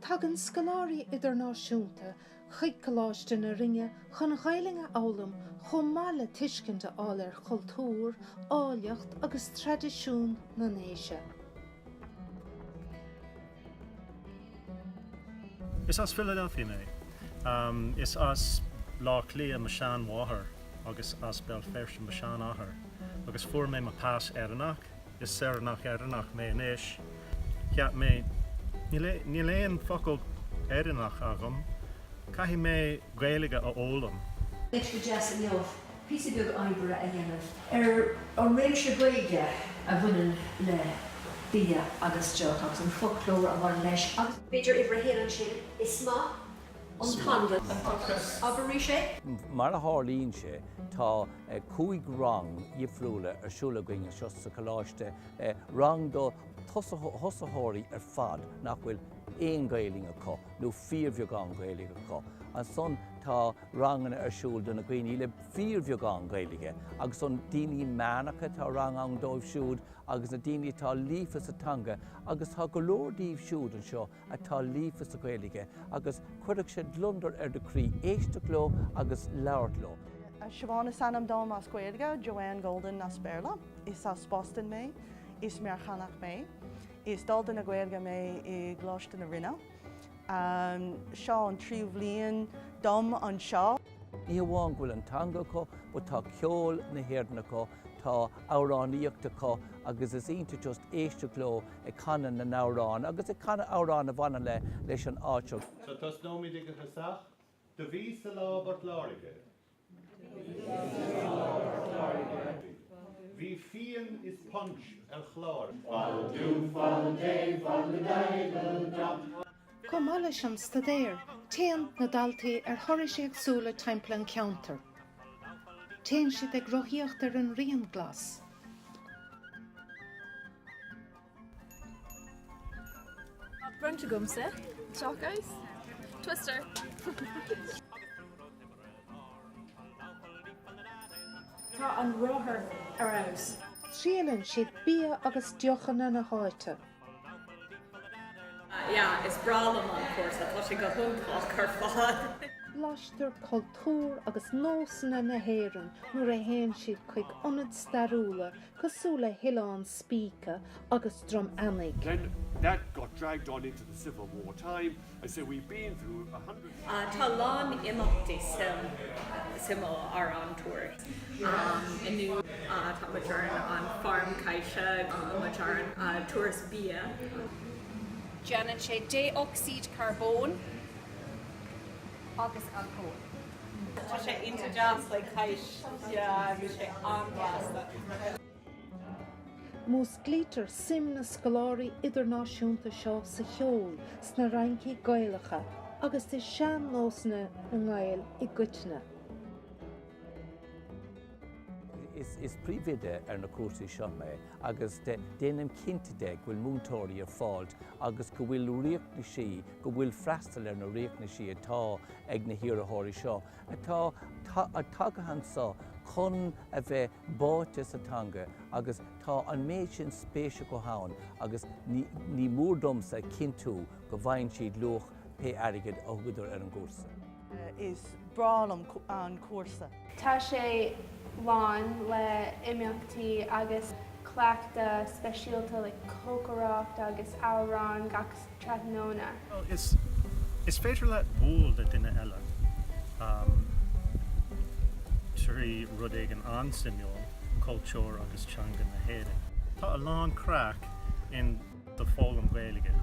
Tagan Scoláirí Idirnáisiúnta chuig coláiste na Rinne chun ghailinge álam chomála tuiscinte áil cultúr, áilleacht agus tradiisiún na néise. Is as Philadelphia mé. Is as Lachlia Mashan Wahar, agus as Belfast Mashan Ahar. Agus for mé ma pass Erenach, is Serenach Erenach mé inis. Ja mé Niléon focail Erenach agam, caithí mé Gaeilge a ólam. Leis go deas an leomh, píosa beag oibre a dhéanamh. An réir se Gaeilge a bhaineann le bia agus teach agus an folklór a bhain leis. Agus beidir ibre héann sin is smá an tanda abarí sé. Mar a hálíonn sé tá cúig rang dhifriúla arsúla goinge seo sa coláiste rang do thosathóirí ar fad nach bhfuil éon Gaeilge acu nó fíormheagán Gaeilge acu. An son tá rangan arsúil donna gcuoine le fíormheagán Gaeilge agus son daoine meanacha tá rang an dóibh siúd agus na daoine tá lífas atanga agus tá go leor díobh siúd an seo atá lífas a Gaeilge agus chuireadh sé dlundar ar do chrí éisteachló agus leabhartló. Siobhána sanam dom as Gaeilge, Joanne Golden as Berla, is as Boston mé, is mearchanach mé, is daldan na Gaeilge mé I gláiste na Rinne. Seo an tríomh bliain dom an seo. Ní bháin bhfuil an tanga acu, but tá ceol na hhéireanna acu, tá áráníocht acu, agus is iontu just éisteachló I canan na nárán, agus I canna árán a bhaine leis an áiteach. So tas nóí dig go hasach, do bhí sa lábart láirige. Bhí fian is punch ar chlár. Comála an stadéir, téan na daltaí ar thoris ag súla timppla counter. Téan siad ag roithíocht ar an rion glas. Brunch gumsa, chocos, twister. Tá an rothair ar aus. Tríalann siad bia agus diochanna na háite. Yeah, it's brálam an cuasa, tá sé go thugtáil gur fád. Láistir cultúr agus nósanna na héireann nuair a héann siad chuig ionad starúla cosúla Hileán Spíocha agus Drom Annig. Then that got dragged on into the Civil War time, and so we've been through 100. Tá lán imachtaí simó ar an túir. Inú tá muidir an farm caiise muidir an túras bia. Janet sé déoxide carbón agus alcohol. Tá sé inta deas le caiis, bhí sé anhlas. Mús glítear sim na Scoláirí Idirnáisiúnta seo sa cheol sna raincí Gaeilgeacha agus is sean nósanna an Gael I gcuitne. Is príomhide ar na cuasaí seo mé, agus déanam cinnte bhfuil múntóirí ar fáilt, agus go bhfuil riachna sí, go bhfuil freastal ar na riachna sí atá ag na hiarrthóirí seo. Atá hansa chun a bheith báite satanga, agus tá an méid sin spéise go habhain, agus ní mórdumsa cintú go bhain siad luach pe airgid a thugadar ar an gcúrsa. Is brálam an cuasa. Tá sé lán le imíochtaí agus cleachta speisialta le cócarácht agus árán gach trathnóna. Well, is féidir le bhúil de duine eile. Tuirí rud ag an ansimúil, cultúr agus teanga na héireann. Tá a lán crack in the fólam Gaeilge.